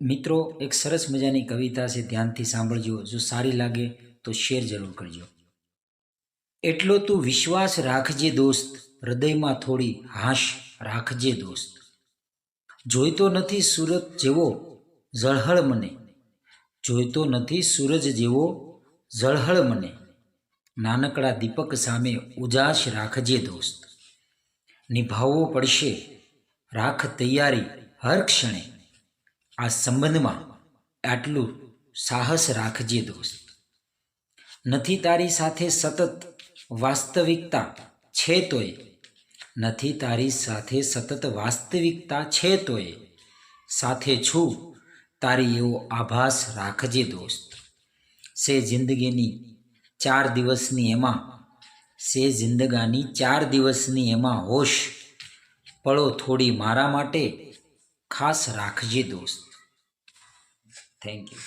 મિત્રો, એક સરસ મજાની કવિતા છે, ધ્યાનથી સાંભળજો. જો સારી લાગે તો શેર જરૂર કરજો. એટલો તું વિશ્વાસ રાખજે દોસ્ત, હૃદયમાં થોડી હાશ રાખજે દોસ્ત. જોઈતો નથી સૂરજ જેવો ઝળહળ મને, જોઈતો નથી સૂરજ જેવો ઝળહળ મને. નાનકડા દીપક સામે ઉજાસ રાખજે દોસ્ત. નિભાવવો પડશે રાખ તૈયારી હર ક્ષણે. આ સંબંધમાં આટલું સાહસ રાખજે દોસ્ત. નથી તારી સાથે સતત વાસ્તવિકતા છે તોય, નથી તારી સાથે સતત વાસ્તવિકતા છે તોય, સાથે છું તારી એવો આભાસ રાખજે દોસ્ત. સે જિંદગીની 4 દિવસની એમાં, સે જિંદગાની 4 દિવસની એમાં હોશ, પળો થોડી મારા માટે ખાસ રાખજે દોસ્ત. Thank you.